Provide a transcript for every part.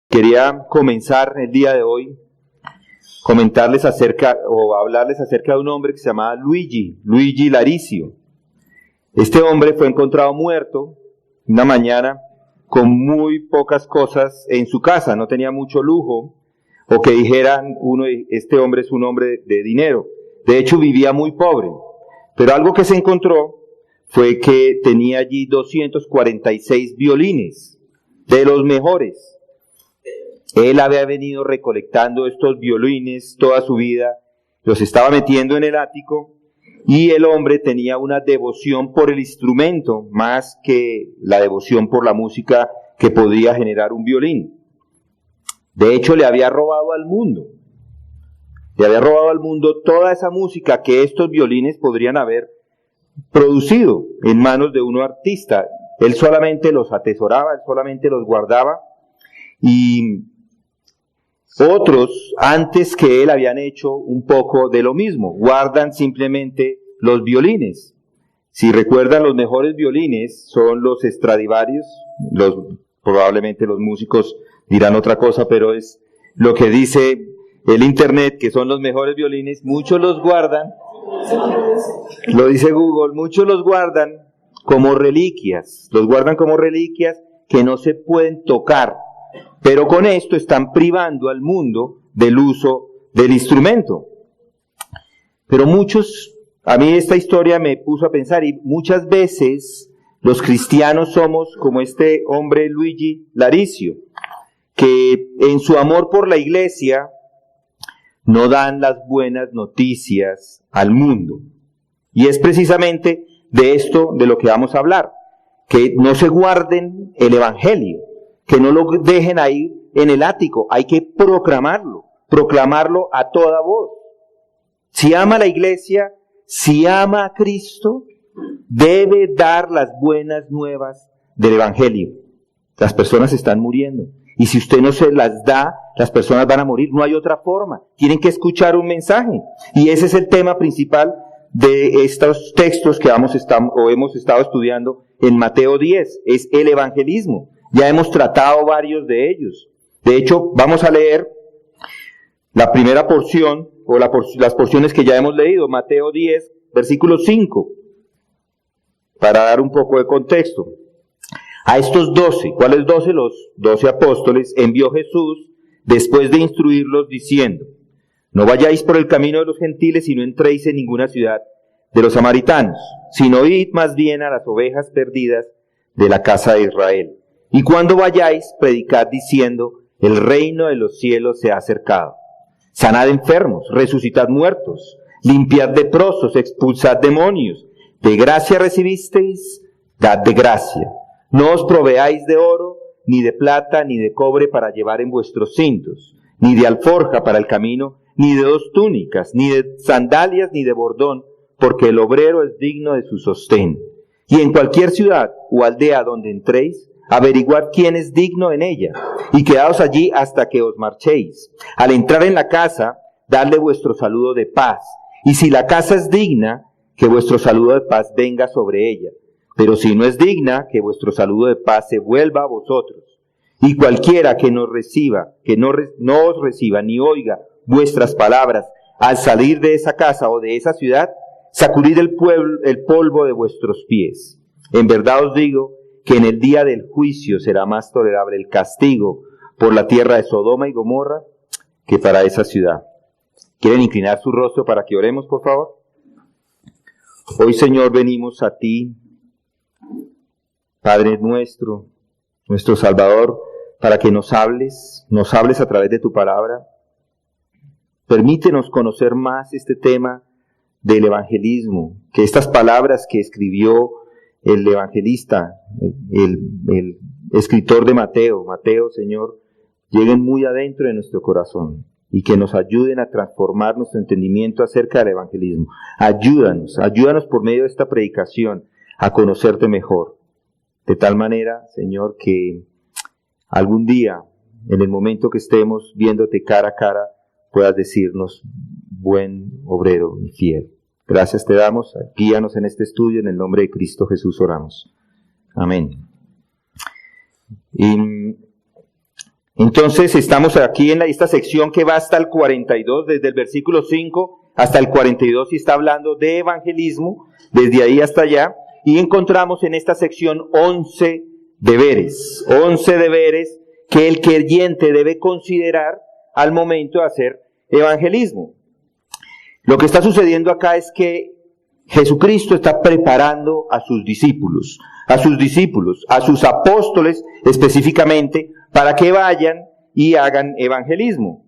Quería comenzar el día de hoy hablarles acerca de un hombre que se llamaba Luigi Laricio. Este hombre fue encontrado muerto una mañana con muy pocas cosas en su casa, no tenía mucho lujo, o que dijeran este hombre es un hombre de dinero. De hecho, vivía muy pobre, pero algo que se encontró fue que tenía allí 246 violines, de los mejores. Él había venido recolectando estos violines toda su vida, los estaba metiendo en el ático, y el hombre tenía una devoción por el instrumento, más que la devoción por la música que podía generar un violín. De hecho, le había robado al mundo toda esa música que estos violines podrían haber producido en manos de un artista. Él solamente los atesoraba, él solamente los guardaba, y otros antes que él habían hecho un poco de lo mismo, guardan simplemente los violines. Si recuerdan, los mejores violines son los Stradivarius, probablemente los músicos dirán otra cosa, pero es lo que dice el internet, que son los mejores violines. Muchos los guardan, lo dice Google, muchos los guardan como reliquias, que no se pueden tocar, pero con esto están privando al mundo del uso del instrumento. Pero a mí esta historia me puso a pensar, y muchas veces los cristianos somos como este hombre Luigi Laricio, que en su amor por la iglesia no dan las buenas noticias al mundo. Y es precisamente de esto de lo que vamos a hablar, que no se guarden el evangelio, que no lo dejen ahí en el ático, hay que proclamarlo a toda voz. Si ama a la iglesia, si ama a Cristo, debe dar las buenas nuevas del evangelio. Las personas están muriendo, y si usted no se las da, las personas van a morir, no hay otra forma, tienen que escuchar un mensaje, y ese es el tema principal de estos textos que hemos estado estudiando en Mateo 10, es el evangelismo. Ya hemos tratado varios de ellos. De hecho, vamos a leer la primera porción, las porciones que ya hemos leído, Mateo 10, versículo 5, para dar un poco de contexto. A estos 12, ¿cuáles 12? Los 12 apóstoles envió Jesús después de instruirlos diciendo: no vayáis por el camino de los gentiles y no entréis en ninguna ciudad de los samaritanos, sino id más bien a las ovejas perdidas de la casa de Israel. Y cuando vayáis, predicad diciendo: el reino de los cielos se ha acercado. Sanad enfermos, resucitad muertos, limpiad leprosos, expulsad demonios. De gracia recibisteis, dad de gracia. No os proveáis de oro, ni de plata, ni de cobre para llevar en vuestros cintos, ni de alforja para el camino, ni de 2 túnicas, ni de sandalias, ni de bordón, porque el obrero es digno de su sostén. Y en cualquier ciudad o aldea donde entréis, averiguad quién es digno en ella, y quedaos allí hasta que os marchéis. Al entrar en la casa, dadle vuestro saludo de paz. Y si la casa es digna, que vuestro saludo de paz venga sobre ella. Pero si no es digna, que vuestro saludo de paz se vuelva a vosotros. Y cualquiera que no os reciba ni oiga vuestras palabras, al salir de esa casa o de esa ciudad, sacudid el polvo de vuestros pies. En verdad os digo que en el día del juicio será más tolerable el castigo por la tierra de Sodoma y Gomorra que para esa ciudad. ¿Quieren inclinar su rostro para que oremos, por favor? Hoy, Señor, venimos a ti, Padre nuestro Salvador, para que nos hables a través de tu palabra. Permítenos conocer más este tema del evangelismo, que estas palabras que escribió el evangelista, el escritor de Mateo, Señor, lleguen muy adentro de nuestro corazón y que nos ayuden a transformar nuestro entendimiento acerca del evangelismo. Ayúdanos por medio de esta predicación a conocerte mejor, de tal manera, Señor, que algún día, en el momento que estemos viéndote cara a cara, puedas decirnos: buen obrero y fiel. Gracias te damos, guíanos en este estudio, en el nombre de Cristo Jesús oramos. Amén. Y Entonces estamos aquí en esta sección que va hasta el 42, desde el versículo 5 hasta el 42, y está hablando de evangelismo, desde ahí hasta allá, y encontramos en esta sección 11 deberes que el creyente debe considerar al momento de hacer evangelismo. Lo que está sucediendo acá es que Jesucristo está preparando a sus discípulos, a sus apóstoles específicamente, para que vayan y hagan evangelismo.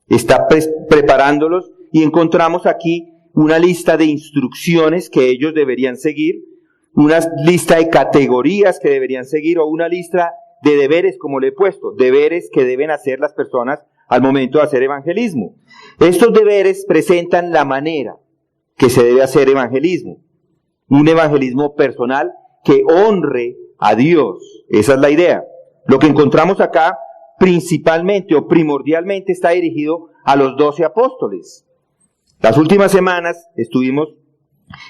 Está preparándolos, y encontramos aquí una lista de instrucciones que ellos deberían seguir, una lista de categorías que deberían seguir, o una lista de deberes, como le he puesto, deberes que deben hacer las personas al momento de hacer evangelismo. Estos deberes presentan la manera que se debe hacer evangelismo, un evangelismo personal que honre a Dios. Esa es la idea. Lo que encontramos acá principalmente o primordialmente está dirigido a los 12 apóstoles. Las últimas semanas estuvimos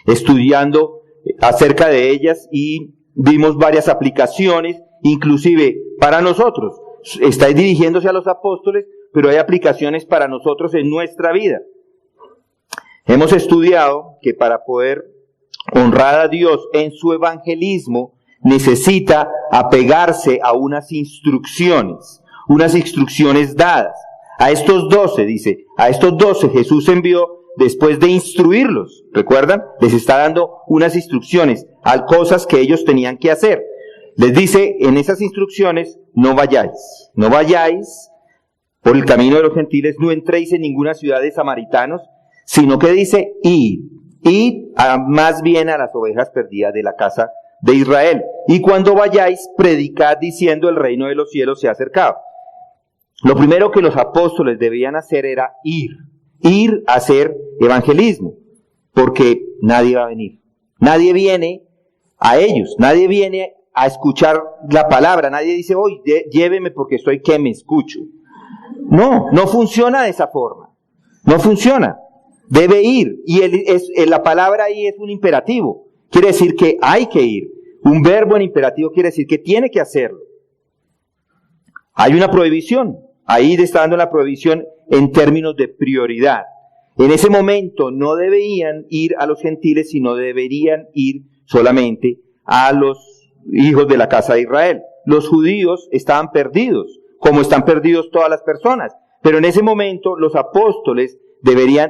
estudiando acerca de ellas y vimos varias aplicaciones, inclusive para nosotros. Está dirigiéndose a los apóstoles, pero hay aplicaciones para nosotros en nuestra vida. Hemos estudiado que para poder honrar a Dios en su evangelismo, necesita apegarse a unas instrucciones dadas. A estos 12, dice, a estos 12 Jesús envió después de instruirlos. ¿Recuerdan? Les está dando unas instrucciones a cosas que ellos tenían que hacer. Les dice en esas instrucciones: no vayáis por el camino de los gentiles, no entréis en ninguna ciudad de samaritanos, sino que dice: id más bien a las ovejas perdidas de la casa de Israel. Y cuando vayáis, predicad diciendo: el reino de los cielos se ha acercado. Lo primero que los apóstoles debían hacer era ir a hacer evangelismo, porque nadie va a venir. Nadie viene a ellos, nadie viene a escuchar la palabra, nadie dice: hoy lléveme porque estoy que me escucho. No funciona de esa forma, no funciona. Debe ir, y la palabra ahí es un imperativo, quiere decir que hay que ir. Un verbo en imperativo quiere decir que tiene que hacerlo. Hay una prohibición, ahí está dando la prohibición en términos de prioridad. En ese momento no debían ir a los gentiles, sino deberían ir solamente a los hijos de la casa de Israel. Los judíos estaban perdidos, como están perdidos todas las personas, pero en ese momento los apóstoles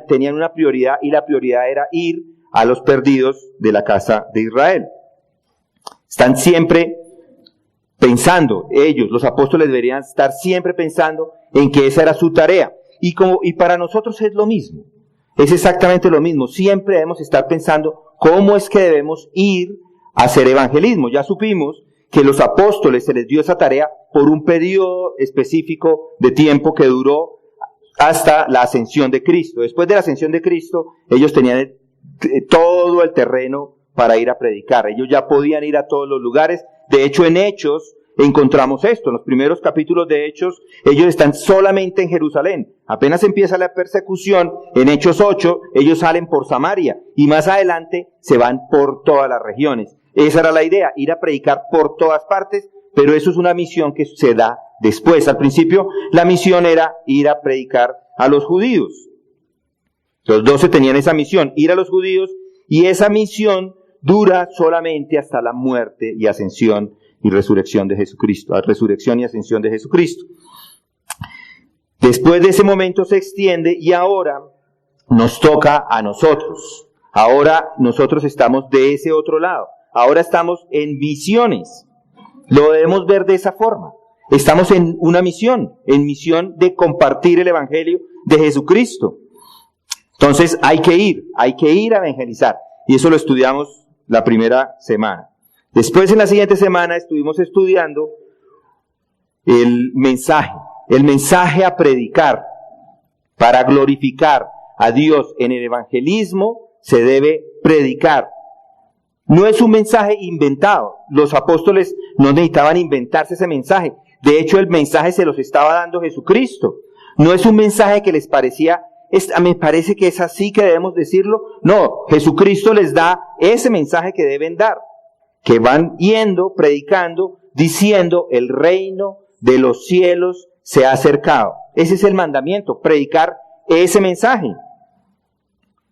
tenían una prioridad, y la prioridad era ir a los perdidos de la casa de Israel. Están siempre pensando, los apóstoles deberían estar siempre pensando en que esa era su tarea. Y para nosotros es lo mismo, es exactamente lo mismo. Siempre debemos estar pensando cómo es que debemos ir a hacer evangelismo. Ya supimos que los apóstoles se les dio esa tarea por un periodo específico de tiempo que duró hasta la ascensión de Cristo. Después de la ascensión de Cristo, ellos tenían todo el terreno para ir a predicar. Ellos ya podían ir a todos los lugares. De hecho, en Hechos encontramos esto. En los primeros capítulos de Hechos, ellos están solamente en Jerusalén. Apenas empieza la persecución, en Hechos 8, ellos salen por Samaria, y más adelante se van por todas las regiones. Esa era la idea, ir a predicar por todas partes, pero eso es una misión que se da después. Al principio, la misión era ir a predicar a los judíos. Los 12 tenían esa misión, ir a los judíos, y esa misión dura solamente hasta la muerte y ascensión y resurrección de Jesucristo, la resurrección y ascensión de Jesucristo. Después de ese momento se extiende, y ahora nos toca a nosotros. Ahora nosotros estamos de ese otro lado. Ahora estamos en misiones. Lo debemos ver de esa forma. Estamos en una misión, en misión de compartir el evangelio de Jesucristo. Entonces hay que ir a evangelizar. Y eso lo estudiamos la primera semana. Después, en la siguiente semana, estuvimos estudiando el mensaje a predicar para glorificar a Dios. En el evangelismo se debe predicar. No es un mensaje inventado. Los apóstoles no necesitaban inventarse ese mensaje. De hecho, el mensaje se los estaba dando Jesucristo. No es un mensaje que les parecía: me parece que es así que debemos decirlo. No, Jesucristo les da ese mensaje que deben dar, que van yendo, predicando, diciendo: el reino de los cielos se ha acercado. Ese es el mandamiento, predicar ese mensaje.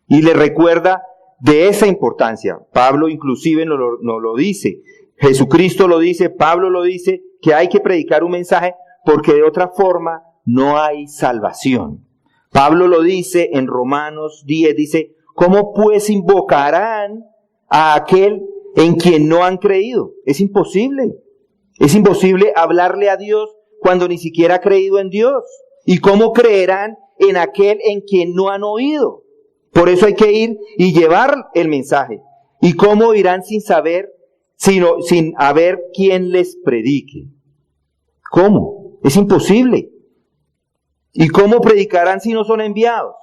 Y le recuerda de esa importancia. Pablo inclusive nos lo dice. Jesucristo lo dice, Pablo lo dice, que hay que predicar un mensaje porque de otra forma no hay salvación. Pablo lo dice en Romanos 10, dice, ¿cómo pues invocarán a aquel en quien no han creído? Es imposible. Es imposible hablarle a Dios cuando ni siquiera ha creído en Dios. ¿Y cómo creerán en aquel en quien no han oído? Por eso hay que ir y llevar el mensaje. ¿Y cómo irán sin saber, sin haber quien les predique? ¿Cómo? Es imposible. ¿Y cómo predicarán si no son enviados?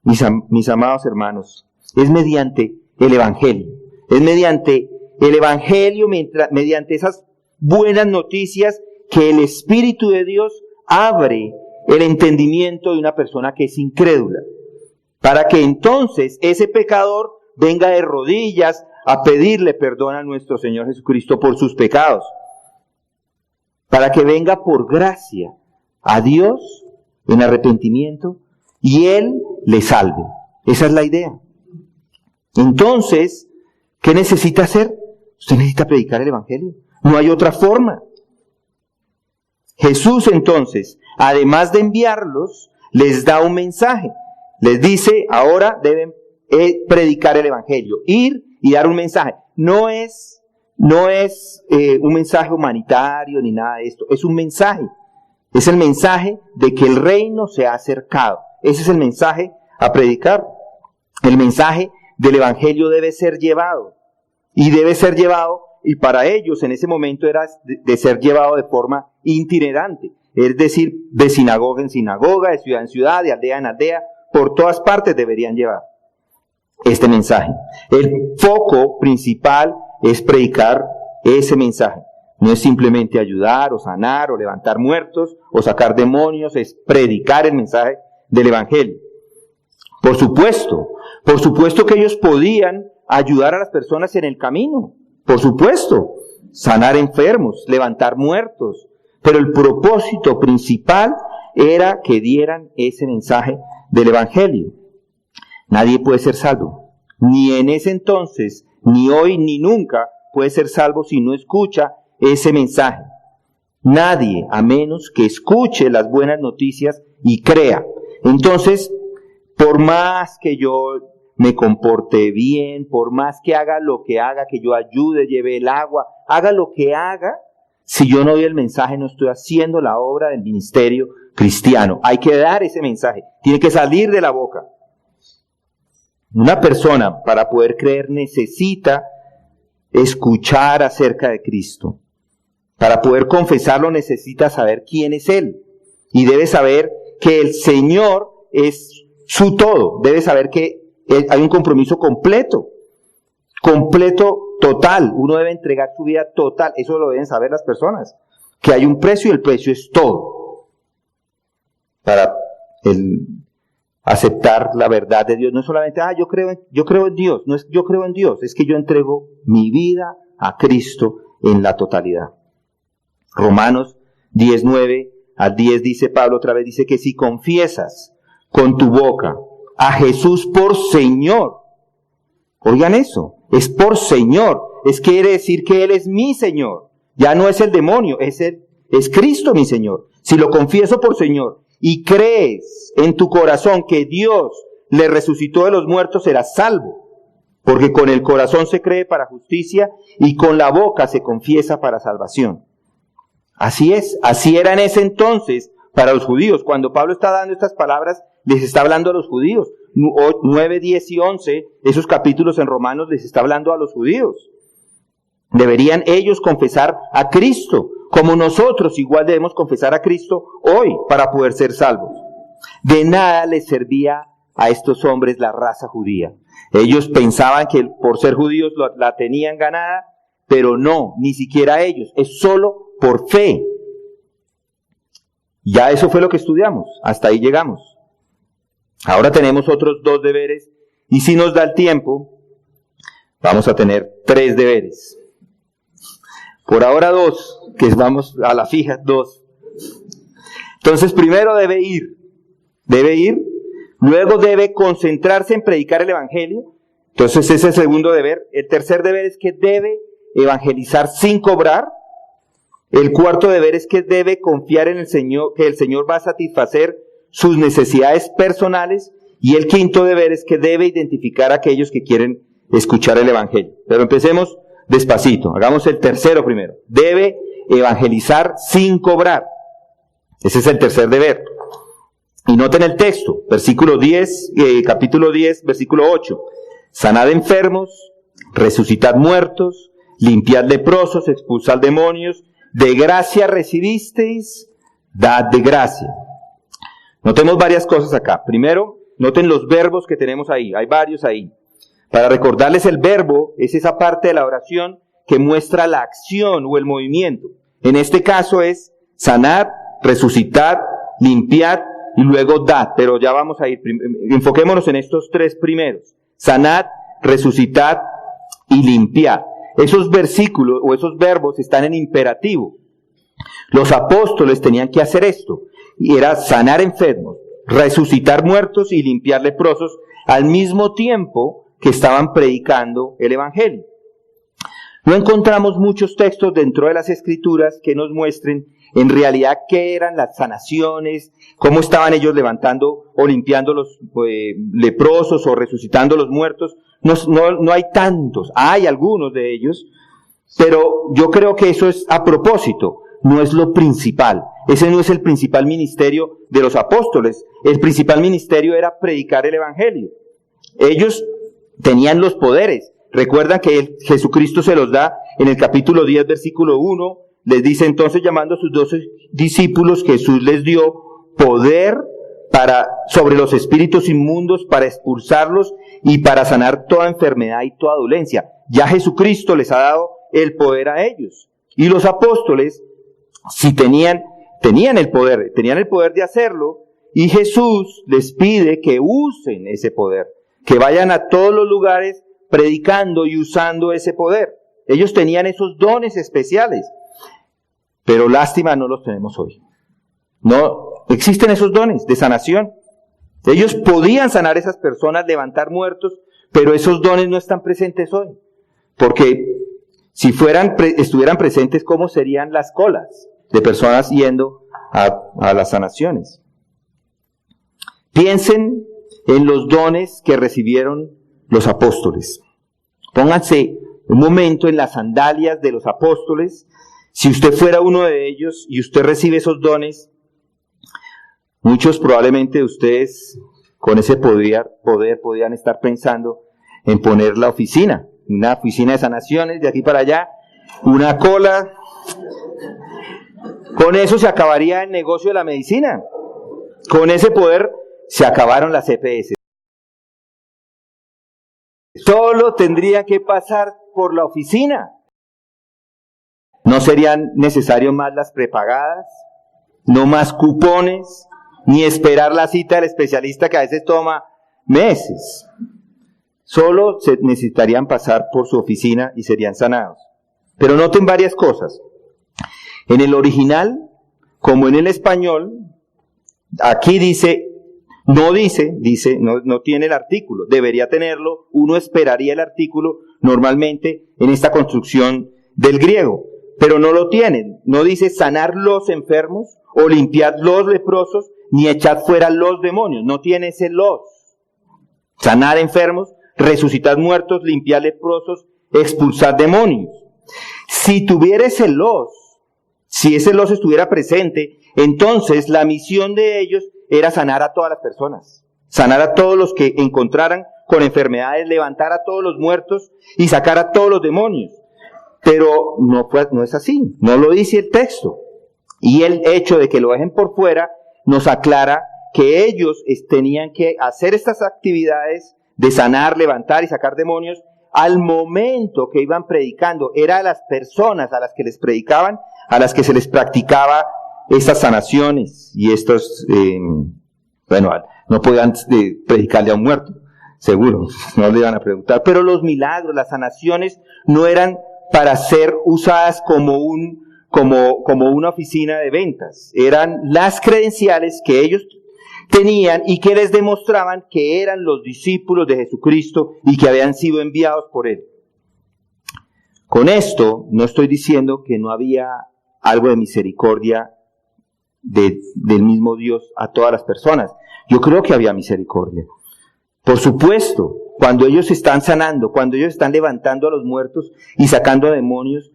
Mis amados hermanos, es mediante el Evangelio. Es mediante el Evangelio, mediante esas buenas noticias, que el Espíritu de Dios abre el entendimiento de una persona que es incrédula, para que entonces ese pecador venga de rodillas a pedirle perdón a nuestro Señor Jesucristo por sus pecados, para que venga por gracia a Dios en arrepentimiento y Él le salve. Esa es la idea. Entonces, ¿qué necesita hacer? Usted necesita predicar el Evangelio. No hay otra forma. Jesús entonces, además de enviarlos, les da un mensaje. Les dice, ahora deben predicar el Evangelio, ir y dar un mensaje. No es un mensaje humanitario ni nada de esto, es un mensaje. Es el mensaje de que el reino se ha acercado. Ese es el mensaje a predicar. El mensaje del Evangelio debe ser llevado. Y debe ser llevado, y para ellos en ese momento era de ser llevado de forma itinerante. Es decir, de sinagoga en sinagoga, de ciudad en ciudad, de aldea en aldea, por todas partes deberían llevar este mensaje. El foco principal es predicar ese mensaje. No es simplemente ayudar o sanar o levantar muertos o sacar demonios, es predicar el mensaje del Evangelio. Por supuesto que ellos podían ayudar a las personas en el camino, por supuesto, sanar enfermos, levantar muertos, pero el propósito principal era que dieran ese mensaje del Evangelio. Nadie puede ser salvo, ni en ese entonces, ni hoy, ni nunca puede ser salvo si no escucha ese mensaje. Nadie, a menos que escuche las buenas noticias y crea. Entonces, por más que yo me comporte bien, por más que haga lo que haga, que yo ayude, lleve el agua, haga lo que haga, si yo no doy el mensaje, no estoy haciendo la obra del ministerio cristiano. Hay que dar ese mensaje, tiene que salir de la boca. Una persona, para poder creer, necesita escuchar acerca de Cristo. Para poder confesarlo, necesita saber quién es Él. Y debe saber que el Señor es su todo. Debe saber que hay un compromiso completo, total. Uno debe entregar su vida total. Eso lo deben saber las personas. Que hay un precio y el precio es todo. Para aceptar la verdad de Dios. No es solamente, yo creo en Dios. No es yo creo en Dios. Es que yo entrego mi vida a Cristo en la totalidad. Romanos 10:9 al 10 dice Pablo otra vez, dice que si confiesas con tu boca a Jesús por Señor, oigan eso, es por Señor, quiere decir que Él es mi Señor, ya no es el demonio, es Cristo mi Señor. Si lo confieso por Señor y crees en tu corazón que Dios le resucitó de los muertos, serás salvo, porque con el corazón se cree para justicia y con la boca se confiesa para salvación. Así es, así era en ese entonces para los judíos. Cuando Pablo está dando estas palabras, les está hablando a los judíos. 9, 10 y 11, esos capítulos en Romanos les está hablando a los judíos. Deberían ellos confesar a Cristo, como nosotros igual debemos confesar a Cristo hoy para poder ser salvos. De nada les servía a estos hombres la raza judía. Ellos pensaban que por ser judíos la tenían ganada, pero no, ni siquiera ellos, es solo por fe. Ya eso fue lo que estudiamos, hasta ahí llegamos. Ahora tenemos otros 2 deberes, y si nos da el tiempo, vamos a tener 3 deberes. Por ahora 2, que vamos a la fija, 2. Entonces primero debe ir, luego debe concentrarse en predicar el evangelio. Entonces ese es el segundo deber. El tercer deber es que debe evangelizar sin cobrar. El cuarto deber es que debe confiar en el Señor, que el Señor va a satisfacer sus necesidades personales. Y el quinto deber es que debe identificar a aquellos que quieren escuchar el evangelio. Pero empecemos despacito, hagamos el tercero primero. Debe evangelizar sin cobrar. Ese es el tercer deber. Y noten el texto, versículo 10, capítulo 10, versículo 8. Sanad enfermos, resucitad muertos, limpiad leprosos, expulsad demonios, de gracia recibisteis, dad de gracia. Notemos varias cosas acá. Primero, noten los verbos que tenemos ahí, hay varios ahí. Para recordarles, el verbo es esa parte de la oración que muestra la acción o el movimiento. En este caso es sanad, resucitar, limpiad y luego dad. Pero ya vamos a ir, enfoquémonos en estos tres primeros. Sanad, resucitad y limpiad. Esos versículos o esos verbos están en imperativo. Los apóstoles tenían que hacer esto, y era sanar enfermos, resucitar muertos y limpiar leprosos al mismo tiempo que estaban predicando el evangelio. No encontramos muchos textos dentro de las Escrituras que nos muestren en realidad qué eran las sanaciones, cómo estaban ellos levantando o limpiando los leprosos o resucitando los muertos. No hay tantos, hay algunos de ellos, pero yo creo que eso es a propósito, no es lo principal. Ese no es el principal ministerio de los apóstoles. El principal ministerio era predicar el evangelio. Ellos tenían los poderes. Recuerdan que Jesucristo se los da en el capítulo 10, versículo 1. Les dice: entonces, llamando a sus 12 discípulos, Jesús les dio poder sobre los espíritus inmundos para expulsarlos y para sanar toda enfermedad y toda dolencia. Ya Jesucristo les ha dado el poder a ellos. Y los apóstoles, si tenían el poder de hacerlo, y Jesús les pide que usen ese poder, que vayan a todos los lugares predicando y usando ese poder. Ellos tenían esos dones especiales, pero lástima no los tenemos hoy. No existen esos dones de sanación. Ellos podían sanar a esas personas, levantar muertos, pero esos dones no están presentes hoy. Porque si estuvieran presentes, ¿cómo serían las colas de personas yendo a las sanaciones? Piensen en los dones que recibieron los apóstoles. Pónganse un momento en las sandalias de los apóstoles. Si usted fuera uno de ellos y usted recibe esos dones, muchos probablemente de ustedes con ese poder podían estar pensando en poner una oficina de sanaciones de aquí para allá, una cola. Con eso se acabaría el negocio de la medicina. Con ese poder se acabaron las EPS. Solo tendría que pasar por la oficina. No serían necesarios más las prepagadas, no más cupones, ni esperar la cita del especialista que a veces toma meses. Solo se necesitarían pasar por su oficina y serían sanados. Pero noten varias cosas. En el original, como en el español, aquí no tiene el artículo, debería tenerlo, uno esperaría el artículo normalmente en esta construcción del griego, pero no lo tienen, no dice sanar los enfermos o limpiar los leprosos, ni echar fuera los demonios, no tiene ese los. Sanar enfermos, resucitar muertos, limpiar leprosos, expulsar demonios. Si tuviera ese los, si ese los estuviera presente, entonces la misión de ellos era sanar a todas las personas, sanar a todos los que encontraran con enfermedades, levantar a todos los muertos y sacar a todos los demonios. Pero no es así, no lo dice el texto. Y el hecho de que lo dejen por fuera nos aclara que ellos tenían que hacer estas actividades de sanar, levantar y sacar demonios al momento que iban predicando. Era a las personas a las que les predicaban, a las que se les practicaba estas sanaciones y estos, no podían predicarle a un muerto, seguro, no le iban a preguntar. Pero los milagros, las sanaciones, no eran para ser usadas como como una oficina de ventas. Eran las credenciales que ellos tenían y que les demostraban que eran los discípulos de Jesucristo y que habían sido enviados por Él. Con esto no estoy diciendo que no había algo de misericordia del mismo Dios a todas las personas. Yo creo que había misericordia. Por supuesto, cuando ellos están sanando, cuando ellos están levantando a los muertos y sacando a demonios,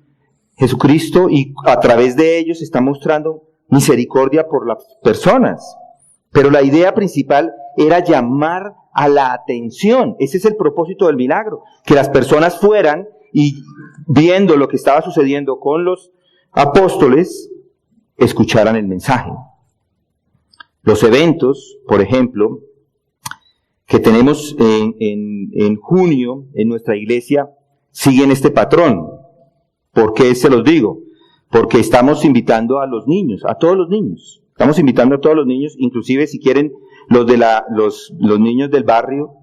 Jesucristo y a través de ellos está mostrando misericordia por las personas. Pero la idea principal era llamar a la atención. Ese es el propósito del milagro, que las personas fueran y viendo lo que estaba sucediendo con los apóstoles, escucharan el mensaje. Los eventos, por ejemplo, que tenemos en junio en nuestra iglesia, siguen este patrón. ¿Por qué se los digo? Porque estamos invitando a los niños, a todos los niños. Estamos invitando a todos los niños, inclusive si quieren los niños del barrio,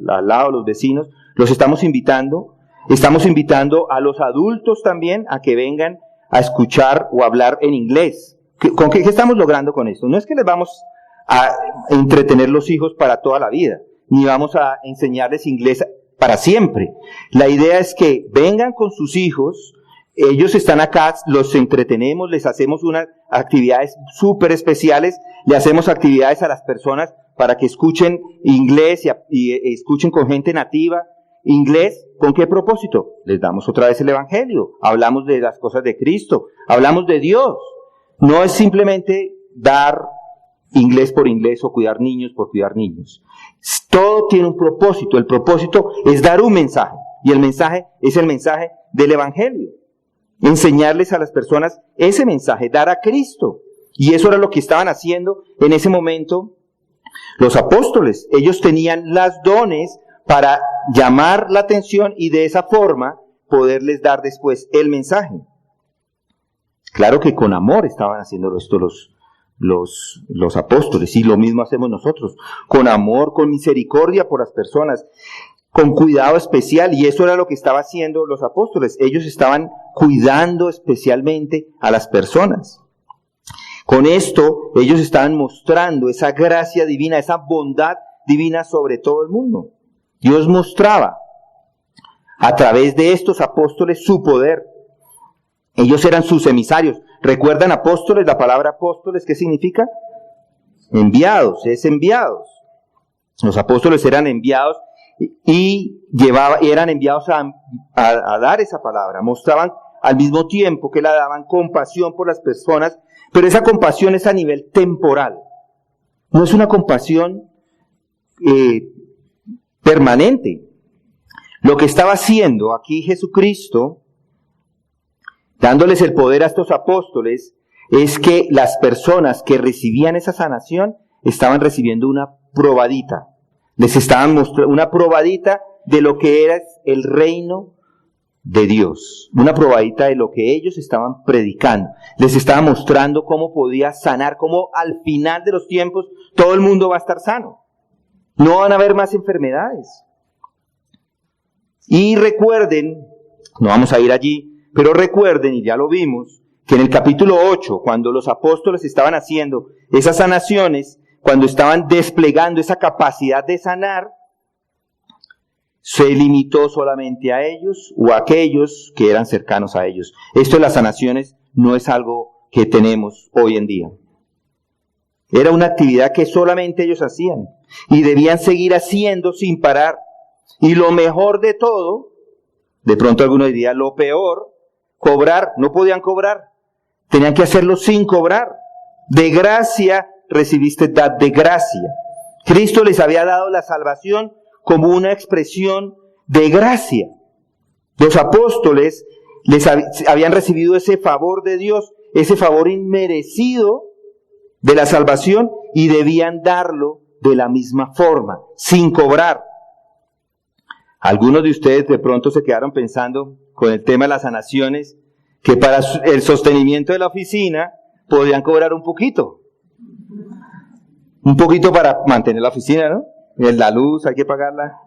al lado, los vecinos, los estamos invitando. Estamos invitando a los adultos también a que vengan a escuchar o hablar en inglés. ¿Qué estamos logrando con esto? No es que les vamos a entretener los hijos para toda la vida, ni vamos a enseñarles inglés para siempre. La idea es que vengan con sus hijos, ellos están acá, los entretenemos, les hacemos unas actividades súper especiales, le hacemos actividades a las personas para que escuchen inglés y escuchen con gente nativa inglés. ¿Con qué propósito? Les damos otra vez el Evangelio, hablamos de las cosas de Cristo, hablamos de Dios. No es simplemente dar inglés por inglés o cuidar niños por cuidar niños. Todo tiene un propósito. El propósito es dar un mensaje, y el mensaje es el mensaje del Evangelio. Enseñarles a las personas ese mensaje, dar a Cristo. Y eso era lo que estaban haciendo en ese momento los apóstoles. Ellos tenían las dones para llamar la atención y de esa forma poderles dar después el mensaje. Claro que con amor estaban haciendo esto los apóstoles, y lo mismo hacemos nosotros, con amor, con misericordia por las personas, con cuidado especial, y eso era lo que estaban haciendo los apóstoles. Ellos estaban cuidando especialmente a las personas. Con esto ellos estaban mostrando esa gracia divina, esa bondad divina sobre todo el mundo. Dios mostraba a través de estos apóstoles su poder. Ellos eran sus emisarios. ¿Recuerdan apóstoles? La palabra apóstoles, ¿qué significa? Enviados, es enviados. Los apóstoles eran enviados y eran enviados a dar esa palabra. Mostraban al mismo tiempo que la daban compasión por las personas, pero esa compasión es a nivel temporal. No es una compasión permanente. Lo que estaba haciendo aquí Jesucristo, dándoles el poder a estos apóstoles, es que las personas que recibían esa sanación estaban recibiendo una probadita. Les estaban mostrando una probadita de lo que era el reino de Dios. Una probadita de lo que ellos estaban predicando. Les estaba mostrando cómo podía sanar, cómo al final de los tiempos todo el mundo va a estar sano. No van a haber más enfermedades. Y recuerden, no vamos a ir allí, pero recuerden, y ya lo vimos, que en el capítulo 8, cuando los apóstoles estaban haciendo esas sanaciones, cuando estaban desplegando esa capacidad de sanar, se limitó solamente a ellos o a aquellos que eran cercanos a ellos. Esto de las sanaciones no es algo que tenemos hoy en día. Era una actividad que solamente ellos hacían y debían seguir haciendo sin parar. Y lo mejor de todo, de pronto alguno diría lo peor, cobrar. No podían cobrar, tenían que hacerlo sin cobrar. De gracia recibiste, dad de gracia. Cristo les había dado la salvación como una expresión de gracia. Los apóstoles habían recibido ese favor de Dios, ese favor inmerecido de la salvación, y debían darlo de la misma forma, sin cobrar. Algunos de ustedes de pronto se quedaron pensando con el tema de las sanaciones, que para el sostenimiento de la oficina podían cobrar un poquito para mantener la oficina, ¿no? La luz hay que pagarla.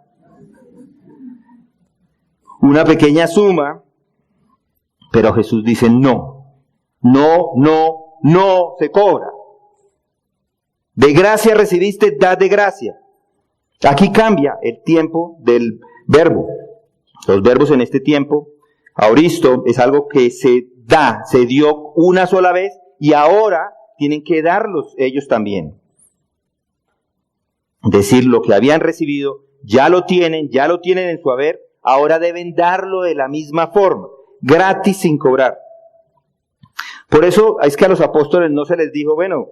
Una pequeña suma, pero Jesús dice no. No se cobra. De gracia recibiste, dad de gracia. Aquí cambia el tiempo del verbo. Los verbos en este tiempo, aoristo, es algo que se da, se dio una sola vez y ahora tienen que darlos ellos también. Decir lo que habían recibido, ya lo tienen en su haber, ahora deben darlo de la misma forma, gratis sin cobrar. Por eso es que a los apóstoles no se les dijo, bueno,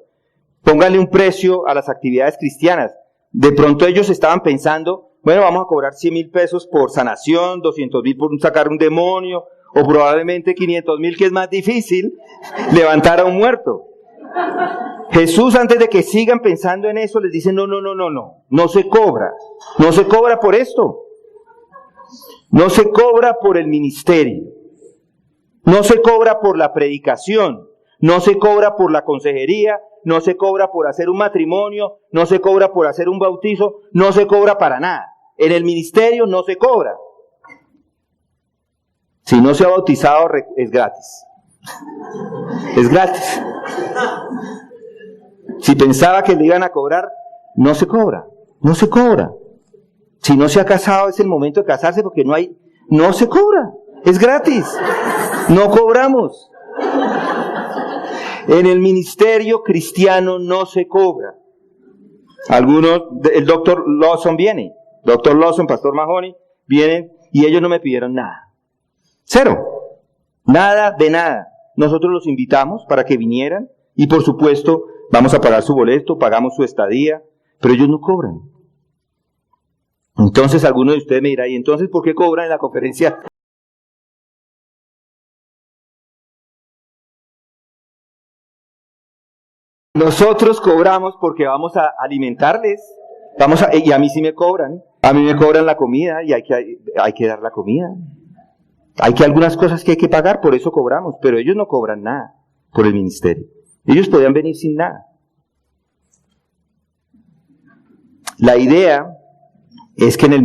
pónganle un precio a las actividades cristianas. De pronto ellos estaban pensando, bueno, vamos a cobrar 100,000 pesos por sanación, 200,000 por sacar un demonio, o probablemente 500,000, que es más difícil, levantar a un muerto. Jesús, antes de que sigan pensando en eso, les dice, no se cobra por esto. No se cobra por el ministerio. No se cobra por la predicación. No se cobra por la consejería. No se cobra por hacer un matrimonio. No se cobra por hacer un bautizo. No se cobra para nada. En el ministerio no se cobra. Si no se ha bautizado, es gratis. Es gratis. Si pensaba que le iban a cobrar, no se cobra. Si no se ha casado, es el momento de casarse porque no se cobra. Es gratis. No cobramos. En el ministerio cristiano no se cobra. El doctor Lawson viene. Doctor Lawson, Pastor Mahoney, vienen y ellos no me pidieron nada. Cero. Nada de nada. Nosotros los invitamos para que vinieran y por supuesto vamos a pagar su boleto, pagamos su estadía, pero ellos no cobran. Entonces alguno de ustedes me dirá, ¿y entonces por qué cobran en la conferencia? Nosotros cobramos porque vamos a alimentarles, y a mí sí me cobran, a mí me cobran la comida y hay que dar la comida. Hay algunas cosas que hay que pagar, por eso cobramos, pero ellos no cobran nada por el ministerio. Ellos podían venir sin nada. La idea es que en el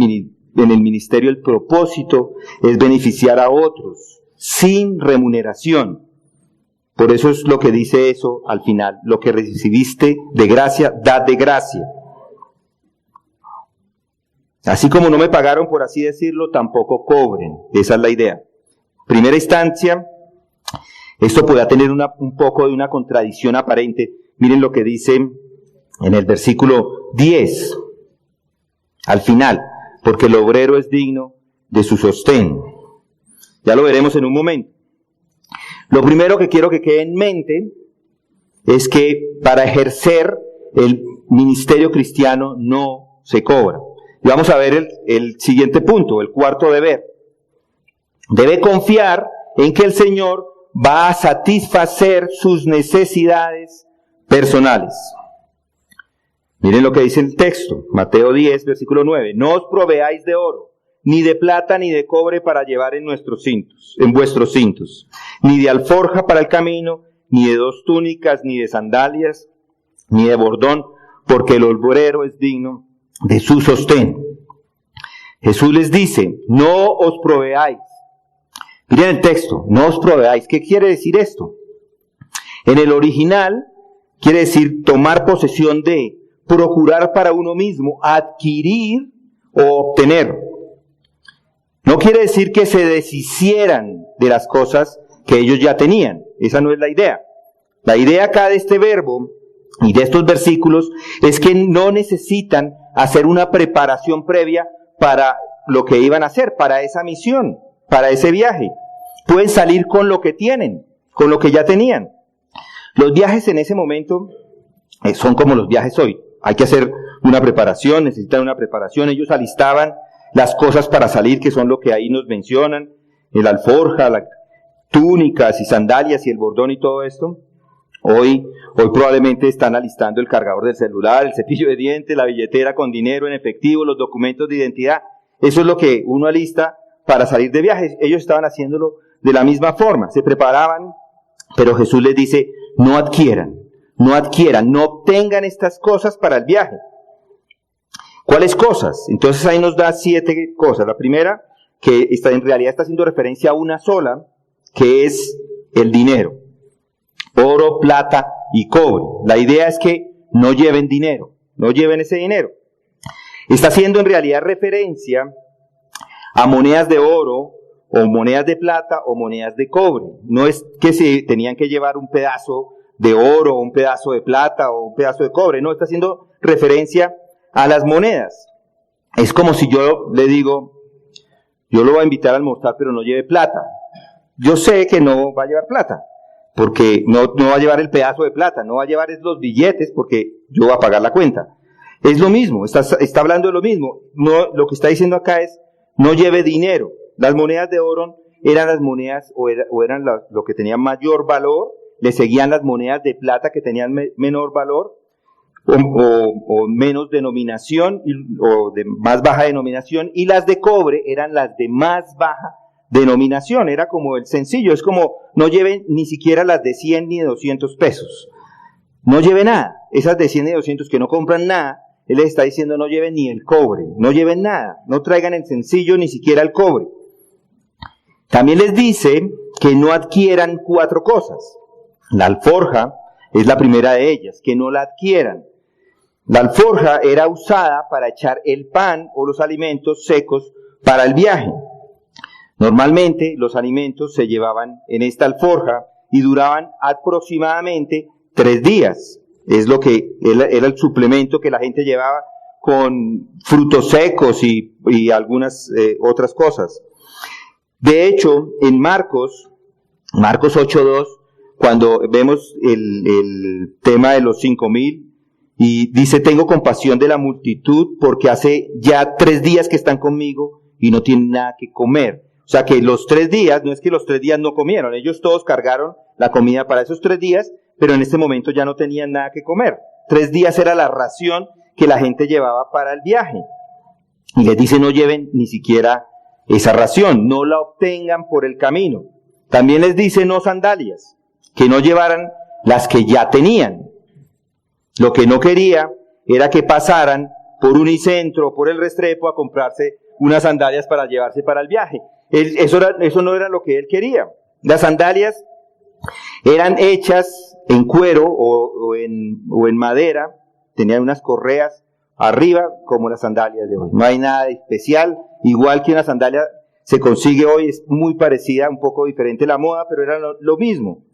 ministerio el propósito es beneficiar a otros sin remuneración. Por eso es lo que dice eso al final. Lo que recibiste de gracia, dad de gracia. Así como no me pagaron, por así decirlo, tampoco cobren. Esa es la idea. Primera instancia, esto puede tener un poco de una contradicción aparente. Miren lo que dice en el versículo 10. Al final, porque el obrero es digno de su sostén. Ya lo veremos en un momento. Lo primero que quiero que quede en mente es que para ejercer el ministerio cristiano no se cobra. Y vamos a ver el siguiente punto, el cuarto deber. Debe confiar en que el Señor va a satisfacer sus necesidades personales. Miren lo que dice el texto, Mateo 10, versículo 9. No os proveáis de oro, ni de plata, ni de cobre para llevar en vuestros cintos, ni de alforja para el camino, ni de 2 túnicas, ni de sandalias, ni de bordón, porque el obrero es digno de su sostén. Jesús les dice, no os proveáis. Miren el texto, no os proveáis. ¿Qué quiere decir esto? En el original quiere decir tomar posesión de, procurar para uno mismo, adquirir o obtener. No quiere decir que se deshicieran de las cosas que ellos ya tenían. Esa no es la idea. La idea acá de este verbo y de estos versículos es que no necesitan hacer una preparación previa para lo que iban a hacer, para esa misión, para ese viaje. Pueden salir con lo que tienen, con lo que ya tenían. Los viajes en ese momento son como los viajes hoy. Hay que hacer una preparación, necesitan una preparación. Ellos alistaban las cosas para salir, que son lo que ahí nos mencionan, el alforja, las túnicas y sandalias y el bordón y todo esto. Hoy probablemente están alistando el cargador del celular, el cepillo de dientes, la billetera con dinero en efectivo, los documentos de identidad. Eso es lo que uno alista para salir de viaje. Ellos estaban haciéndolo de la misma forma, se preparaban, pero Jesús les dice, no adquieran, no obtengan estas cosas para el viaje. ¿Cuáles cosas? Entonces ahí nos da 7 cosas. La primera, que en realidad está haciendo referencia a una sola, que es el dinero. oro, plata y cobre. La idea es que no lleven dinero, no lleven ese dinero. Está haciendo en realidad referencia a monedas de oro, o monedas de plata, o monedas de cobre. No es que se tenían que llevar un pedazo de oro, o un pedazo de plata, o un pedazo de cobre. No, está haciendo referencia a las monedas. Es como si yo le digo, yo lo voy a invitar a almorzar, pero no lleve plata. Yo sé que no va a llevar plata, porque no va a llevar el pedazo de plata, no va a llevar los billetes, porque yo voy a pagar la cuenta. Es lo mismo, está hablando de lo mismo. No, lo que está diciendo acá es, no lleve dinero. Las monedas de oro eran las monedas, o eran lo que tenía mayor valor, le seguían las monedas de plata que tenían menor valor, o menos denominación, o de más baja denominación, y las de cobre eran las de más baja denominación. Era como el sencillo, es como, no lleven ni siquiera las de 100 ni de 200 pesos. No lleve nada. Esas de 100 y 200 que no compran nada, él les está diciendo no lleven ni el cobre, no lleven nada, no traigan el sencillo ni siquiera el cobre. También les dice que no adquieran 4 cosas. La alforja es la primera de ellas, que no la adquieran. La alforja era usada para echar el pan o los alimentos secos para el viaje. Normalmente los alimentos se llevaban en esta alforja y duraban aproximadamente 3 días. Es lo que era el suplemento que la gente llevaba con frutos secos y algunas otras cosas. De hecho, en Marcos 8:2, cuando vemos el tema de los 5,000, y dice, tengo compasión de la multitud porque hace ya 3 días que están conmigo y no tienen nada que comer. O sea que los 3 días, no es que los 3 días no comieron, ellos todos cargaron la comida para esos 3 días, pero en este momento ya no tenían nada que comer. 3 días era la ración que la gente llevaba para el viaje. Y les dice, no lleven ni siquiera esa ración, no la obtengan por el camino. También les dice, no sandalias, que no llevaran las que ya tenían. Lo que no quería era que pasaran por Unicentro o por el Restrepo a comprarse unas sandalias para llevarse para el viaje. Eso no era lo que él quería. Las sandalias eran hechas en cuero o en madera, tenían unas correas arriba como las sandalias de hoy. No hay nada de especial, igual que una sandalia se consigue hoy, es muy parecida, un poco diferente la moda, pero era lo mismo.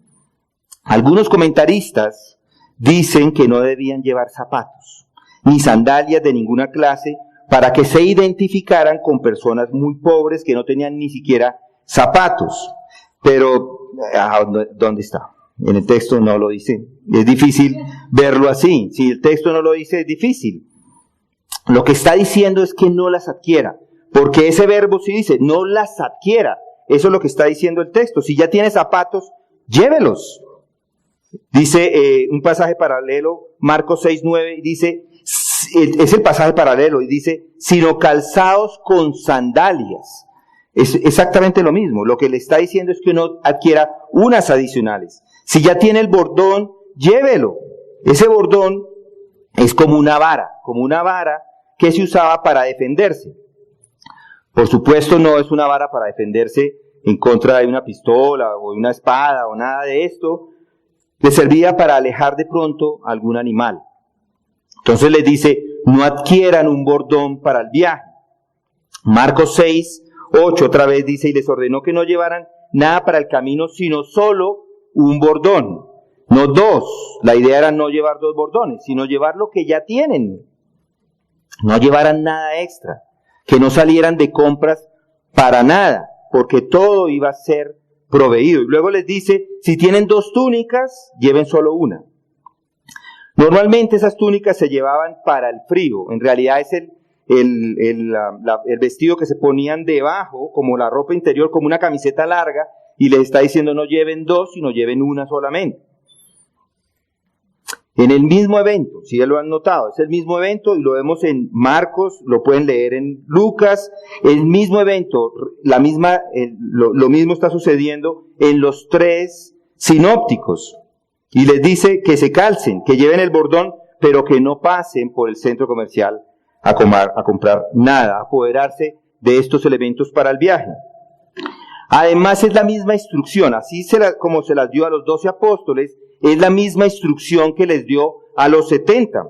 Algunos comentaristas dicen que no debían llevar zapatos, ni sandalias de ninguna clase, para que se identificaran con personas muy pobres que no tenían ni siquiera zapatos. Pero, ¿dónde está? En el texto no lo dice. Es difícil verlo así. Si el texto no lo dice, es difícil. Lo que está diciendo es que no las adquiera, porque ese verbo sí dice, no las adquiera. Eso es lo que está diciendo el texto. Si ya tiene zapatos, llévelos. Dice un pasaje paralelo, Marcos 6:9, dice, es el pasaje paralelo, y dice, sino calzados con sandalias. Es exactamente lo mismo. Lo que le está diciendo es que uno adquiera unas adicionales. Si ya tiene el bordón, llévelo. Ese bordón es como una vara que se usaba para defenderse. Por supuesto, no es una vara para defenderse en contra de una pistola o de una espada o nada de esto. Le servía para alejar de pronto a algún animal. Entonces les dice, no adquieran un bordón para el viaje. Marcos 6:8 otra vez dice, y les ordenó que no llevaran nada para el camino, sino solo un bordón, no 2. La idea era no llevar 2 bordones, sino llevar lo que ya tienen. No llevaran nada extra, que no salieran de compras para nada, porque todo iba a ser proveído. Y luego les dice, si tienen 2 túnicas, lleven solo una. Normalmente esas túnicas se llevaban para el frío. En realidad es el vestido que se ponían debajo, como la ropa interior, como una camiseta larga, y les está diciendo no lleven 2, sino lleven una solamente. En el mismo evento, si ya lo han notado, es el mismo evento y lo vemos en Marcos, lo pueden leer en Lucas, el mismo evento, lo mismo está sucediendo en los 3 sinópticos. Y les dice que se calcen, que lleven el bordón, pero que no pasen por el centro comercial a comprar nada, a apoderarse de estos elementos para el viaje. Además es la misma instrucción, así como se las dio a los 12 apóstoles, es la misma instrucción que les dio a los 70.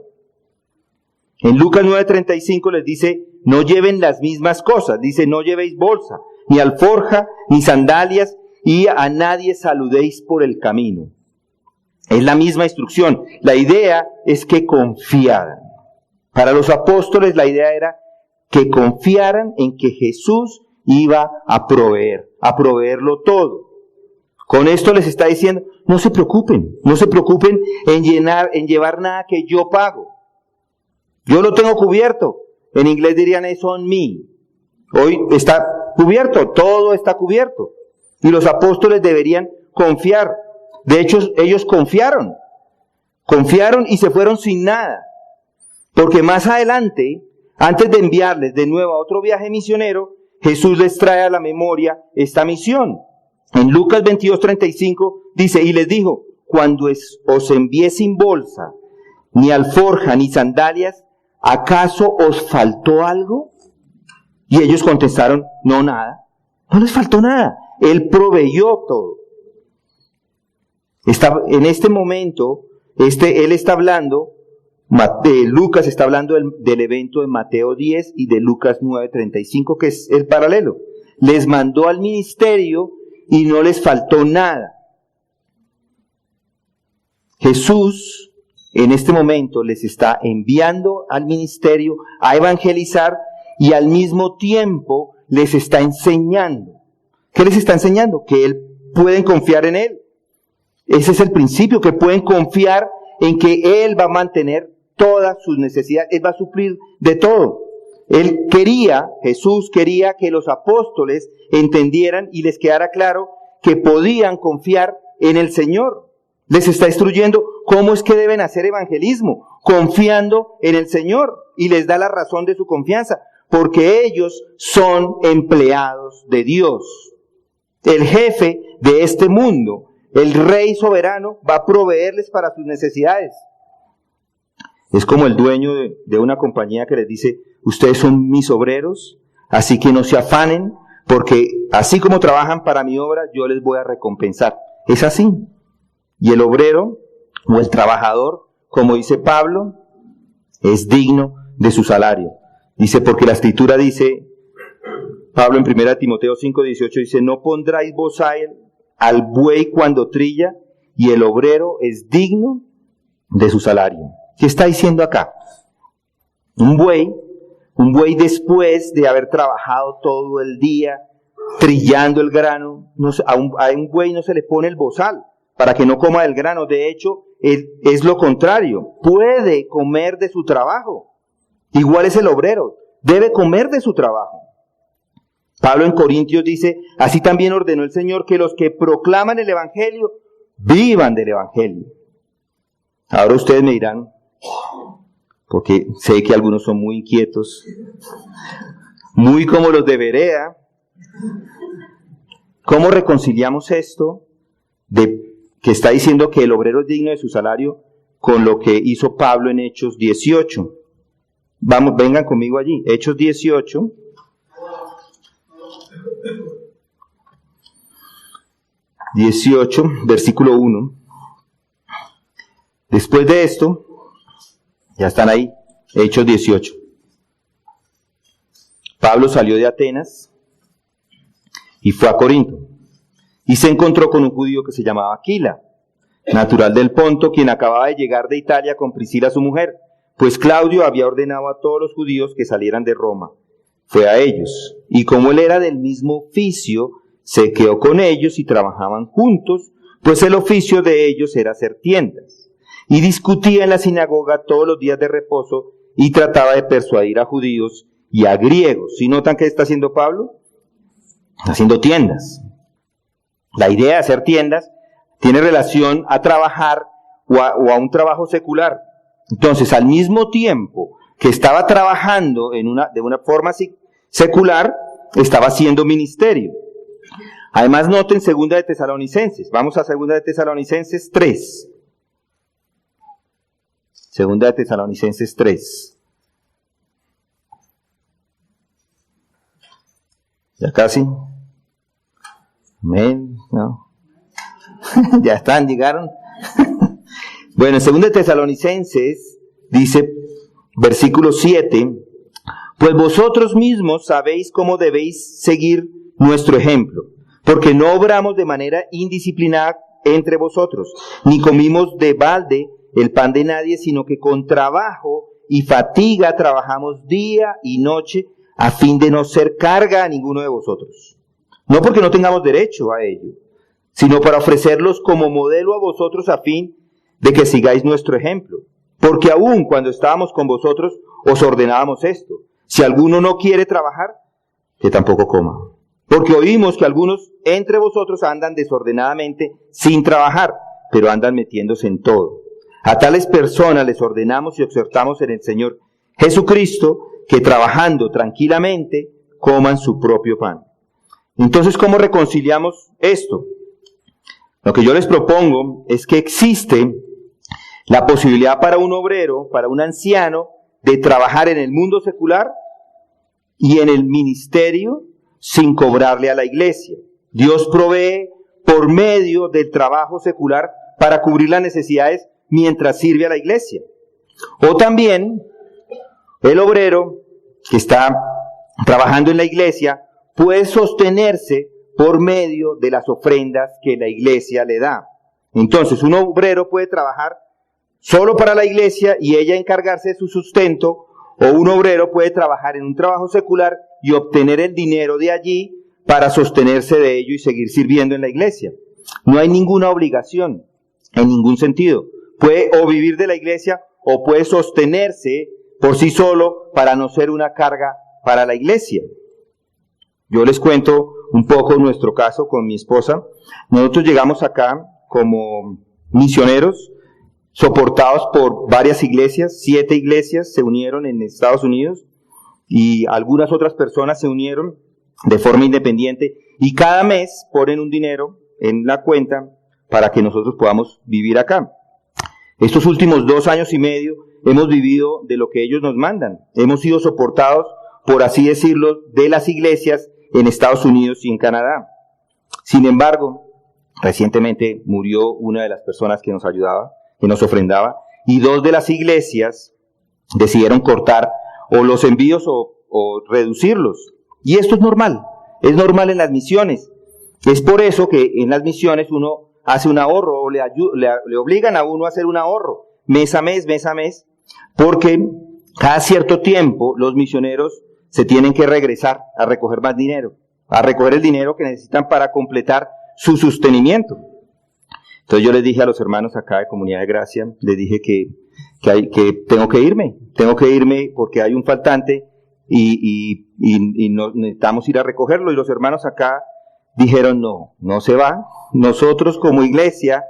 En Lucas 9:35 les dice, no lleven las mismas cosas. Dice, no llevéis bolsa, ni alforja, ni sandalias, y a nadie saludéis por el camino. Es la misma instrucción. La idea es que confiaran. Para los apóstoles la idea era que confiaran en que Jesús iba a proveerlo todo. Con esto les está diciendo, no se preocupen en llevar nada que yo pago. Yo lo tengo cubierto. En inglés dirían eso on me. Hoy está cubierto, todo está cubierto. Y los apóstoles deberían confiar. De hecho, ellos confiaron y se fueron sin nada. Porque más adelante, antes de enviarles de nuevo a otro viaje misionero, Jesús les trae a la memoria esta misión. En Lucas 22:35 dice, y les dijo, cuando os envié sin bolsa, ni alforja, ni sandalias, ¿acaso os faltó algo? Y ellos contestaron, no, nada. No les faltó nada. Él proveyó todo. En este momento, él está hablando, Lucas está hablando del evento de Mateo 10 y de Lucas 9:35, que es el paralelo. Les mandó al ministerio y no les faltó nada. Jesús, en este momento, les está enviando al ministerio a evangelizar y al mismo tiempo les está enseñando. ¿Qué les está enseñando? Que pueden confiar en Él. Ese es el principio, que pueden confiar en que Él va a mantener todas sus necesidades, Él va a suplir de todo. Jesús quería que los apóstoles entendieran y les quedara claro que podían confiar en el Señor. Les está instruyendo cómo es que deben hacer evangelismo, confiando en el Señor, y les da la razón de su confianza, porque ellos son empleados de Dios. El jefe de este mundo, el Rey soberano, va a proveerles para sus necesidades. Es como el dueño de una compañía que les dice, ustedes son mis obreros, así que no se afanen, porque así como trabajan para mi obra, yo les voy a recompensar. Es así. Y el obrero o el trabajador, como dice Pablo, es digno de su salario. Dice, porque la Escritura dice, Pablo en 1 Timoteo 5:18 dice, no pondráis bozal al buey cuando trilla, y el obrero es digno de su salario. ¿Qué está diciendo acá? Un buey después de haber trabajado todo el día trillando el grano, a un buey no se le pone el bozal para que no coma del grano. De hecho, es lo contrario. Puede comer de su trabajo. Igual es el obrero. Debe comer de su trabajo. Pablo en Corintios dice, así también ordenó el Señor que los que proclaman el Evangelio vivan del Evangelio. Ahora ustedes me dirán, porque sé que algunos son muy inquietos, muy como los de Berea, ¿cómo reconciliamos esto que está diciendo que el obrero es digno de su salario con lo que hizo Pablo en Hechos 18? Vengan conmigo allí, Hechos 18. Versículo 1. Después de esto, ya están ahí, Hechos 18. Pablo salió de Atenas y fue a Corinto. Y se encontró con un judío que se llamaba Aquila, natural del Ponto, quien acababa de llegar de Italia con Priscila su mujer, pues Claudio había ordenado a todos los judíos que salieran de Roma. Fue a ellos, y como él era del mismo oficio, se quedó con ellos y trabajaban juntos, pues el oficio de ellos era hacer tiendas. Y discutía en la sinagoga todos los días de reposo y trataba de persuadir a judíos y a griegos. ¿Sí notan qué está haciendo Pablo? Está haciendo tiendas. La idea de hacer tiendas tiene relación a trabajar o a un trabajo secular. Entonces, al mismo tiempo que estaba trabajando de una forma secular, estaba haciendo ministerio. Además, noten 2 de Tesalonicenses. Vamos a 2 de Tesalonicenses 3. 2 de Tesalonicenses 3. Ya casi. Amén. No. Ya están, llegaron. Bueno, en 2 Tesalonicenses dice, versículo 7, pues vosotros mismos sabéis cómo debéis seguir nuestro ejemplo, porque no obramos de manera indisciplinada entre vosotros, ni comimos de balde el pan de nadie, sino que con trabajo y fatiga trabajamos día y noche a fin de no ser carga a ninguno de vosotros. No porque no tengamos derecho a ello, sino para ofrecerlos como modelo a vosotros a fin de que sigáis nuestro ejemplo. Porque aún cuando estábamos con vosotros os ordenábamos esto: si alguno no quiere trabajar, que tampoco coma. Porque oímos que algunos entre vosotros andan desordenadamente sin trabajar, pero andan metiéndose en todo. A tales personas les ordenamos y exhortamos en el Señor Jesucristo que trabajando tranquilamente coman su propio pan. Entonces, ¿cómo reconciliamos esto? Lo que yo les propongo es que existe la posibilidad para un obrero, para un anciano, de trabajar en el mundo secular y en el ministerio sin cobrarle a la iglesia. Dios provee por medio del trabajo secular para cubrir las necesidades mientras sirve a la iglesia. O también el obrero que está trabajando en la iglesia puede sostenerse por medio de las ofrendas que la iglesia le da. Entonces, un obrero puede trabajar solo para la iglesia y ella encargarse de su sustento, o un obrero puede trabajar en un trabajo secular y obtener el dinero de allí para sostenerse de ello y seguir sirviendo en la iglesia. No hay ninguna obligación, en ningún sentido. Puede o vivir de la iglesia o puede sostenerse por sí solo para no ser una carga para la iglesia. Yo les cuento un poco nuestro caso con mi esposa. Nosotros llegamos acá como misioneros, soportados por varias iglesias. 7 iglesias se unieron en Estados Unidos y algunas otras personas se unieron de forma independiente y cada mes ponen un dinero en la cuenta para que nosotros podamos vivir acá. Estos últimos 2 años y medio hemos vivido de lo que ellos nos mandan. Hemos sido soportados, por así decirlo, de las iglesias en Estados Unidos y en Canadá. Sin embargo, recientemente murió una de las personas que nos ayudaba, que nos ofrendaba, y 2 de las iglesias decidieron cortar o los envíos o reducirlos. Y esto es normal en las misiones. Es por eso que en las misiones uno hace un ahorro o le obligan a uno a hacer un ahorro mes a mes, porque cada cierto tiempo los misioneros se tienen que regresar a recoger más dinero, a recoger el dinero que necesitan para completar su sostenimiento. Entonces yo les dije a los hermanos acá de Comunidad de Gracia, les dije que tengo que irme porque hay un faltante y necesitamos ir a recogerlo. Y los hermanos acá dijeron, no se va, nosotros como iglesia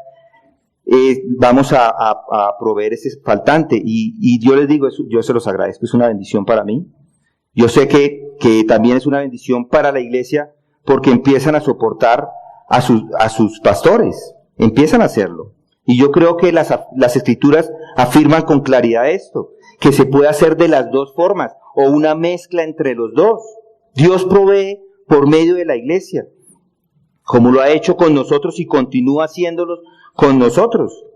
vamos a proveer ese faltante. Y yo les digo, yo se los agradezco, es una bendición para mí. Yo sé que también es una bendición para la iglesia porque empiezan a soportar a sus pastores, empiezan a hacerlo. Y yo creo que las escrituras afirman con claridad esto, que se puede hacer de las 2 formas o una mezcla entre los 2. Dios provee por medio de la iglesia, como lo ha hecho con nosotros y continúa haciéndolo con nosotros.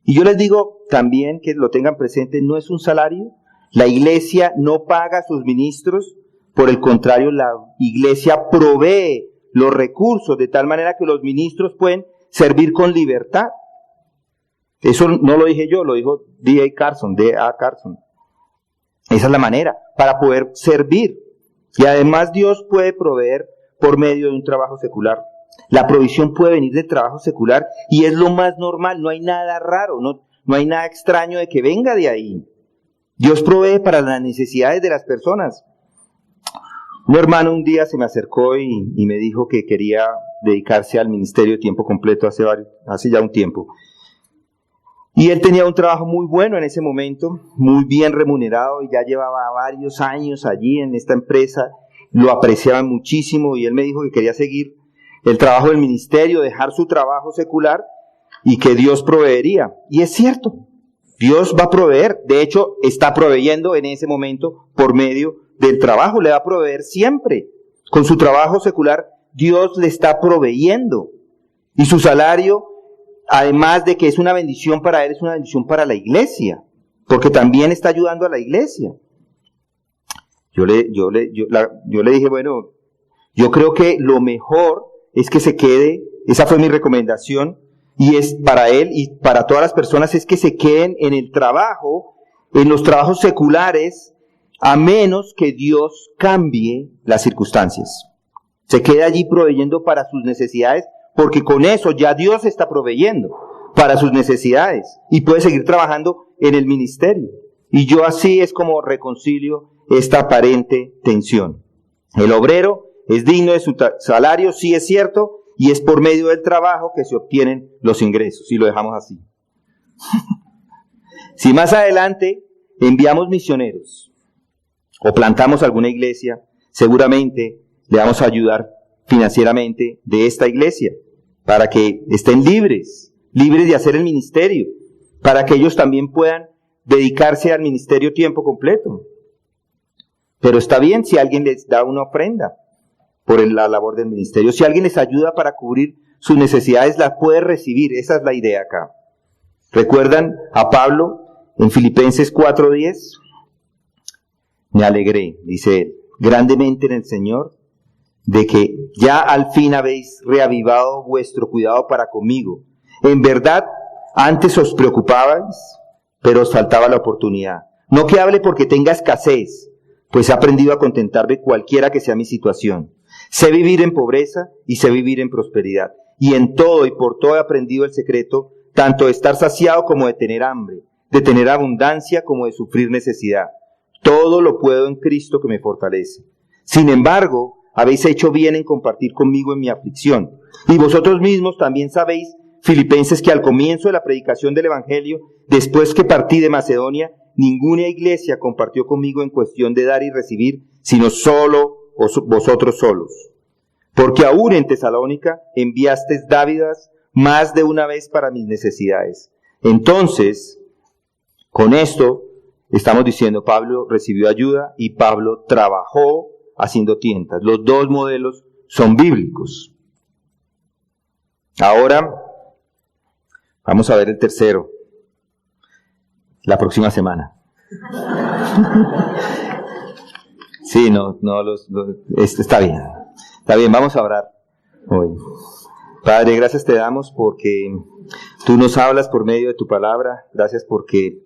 Y yo les digo también que lo tengan presente, no es un salario. La iglesia no paga a sus ministros, por el contrario, la iglesia provee los recursos de tal manera que los ministros pueden servir con libertad. Eso no lo dije yo, lo dijo D.A. Carson. Esa es la manera, para poder servir. Y además Dios puede proveer por medio de un trabajo secular. La provisión puede venir del trabajo secular y es lo más normal, no hay nada raro, no hay nada extraño de que venga de ahí. Dios provee para las necesidades de las personas. Un hermano un día se me acercó y me dijo que quería dedicarse al ministerio de tiempo completo hace ya un tiempo. Y él tenía un trabajo muy bueno en ese momento, muy bien remunerado, y ya llevaba varios años allí en esta empresa, lo apreciaban muchísimo, y él me dijo que quería seguir el trabajo del ministerio, dejar su trabajo secular, y que Dios proveería. Y es cierto, Dios va a proveer, de hecho está proveyendo en ese momento por medio del trabajo, le va a proveer siempre. Con su trabajo secular, Dios le está proveyendo, y su salario además de que es una bendición para él, es una bendición para la iglesia, porque también está ayudando a la iglesia. Yo le dije, bueno, yo creo que lo mejor es que se quede, esa fue mi recomendación, y es para él y para todas las personas, es que se queden en el trabajo, en los trabajos seculares, a menos que Dios cambie las circunstancias. Se quede allí proveyendo para sus necesidades, porque con eso ya Dios está proveyendo para sus necesidades, y puede seguir trabajando en el ministerio. Y yo así es como reconcilio esta aparente tensión. El obrero es digno de su salario, sí es cierto, y es por medio del trabajo que se obtienen los ingresos, y lo dejamos así. Si más adelante enviamos misioneros o plantamos alguna iglesia, seguramente le vamos a ayudar financieramente de esta iglesia, para que estén libres de hacer el ministerio, para que ellos también puedan dedicarse al ministerio tiempo completo. Pero está bien si alguien les da una ofrenda por la labor del ministerio. Si alguien les ayuda para cubrir sus necesidades, las puede recibir. Esa es la idea acá. ¿Recuerdan a Pablo en Filipenses 4:10? Me alegré, dice él, grandemente en el Señor, de que ya al fin habéis reavivado vuestro cuidado para conmigo. En verdad, antes os preocupabais, pero os faltaba la oportunidad. No que hable porque tenga escasez, pues he aprendido a contentarme cualquiera que sea mi situación. Sé vivir en pobreza y sé vivir en prosperidad. Y en todo y por todo he aprendido el secreto, tanto de estar saciado como de tener hambre, de tener abundancia como de sufrir necesidad. Todo lo puedo en Cristo que me fortalece. Sin embargo, habéis hecho bien en compartir conmigo en mi aflicción. Y vosotros mismos también sabéis, Filipenses, que al comienzo de la predicación del Evangelio, después que partí de Macedonia, ninguna iglesia compartió conmigo en cuestión de dar y recibir, sino solo vosotros solos. Porque aún en Tesalónica enviasteis dávidas más de una vez para mis necesidades. Entonces, con esto estamos diciendo, Pablo recibió ayuda y Pablo trabajó haciendo tiendas. Los dos modelos son bíblicos. Ahora, vamos a ver el tercero, la próxima semana. Sí, está bien. Está bien, vamos a orar hoy. Padre, gracias te damos porque tú nos hablas por medio de tu palabra. Gracias porque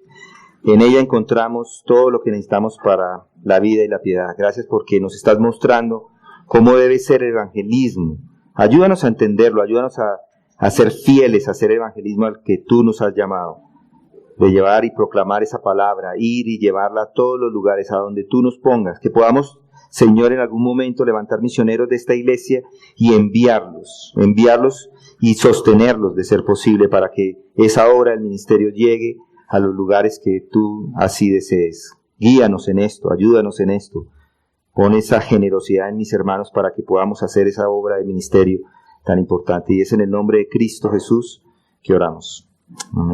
en ella encontramos todo lo que necesitamos para la vida y la piedad. Gracias porque nos estás mostrando cómo debe ser el evangelismo. Ayúdanos a entenderlo, ayúdanos a ser fieles, a hacer evangelismo al que tú nos has llamado. De llevar y proclamar esa palabra, ir y llevarla a todos los lugares, a donde tú nos pongas. Que podamos, Señor, en algún momento levantar misioneros de esta iglesia y enviarlos y sostenerlos de ser posible para que esa obra del ministerio llegue a los lugares que tú así desees. Guíanos en esto, ayúdanos en esto. Pon esa generosidad en mis hermanos para que podamos hacer esa obra de ministerio tan importante. Y es en el nombre de Cristo Jesús que oramos. Amén.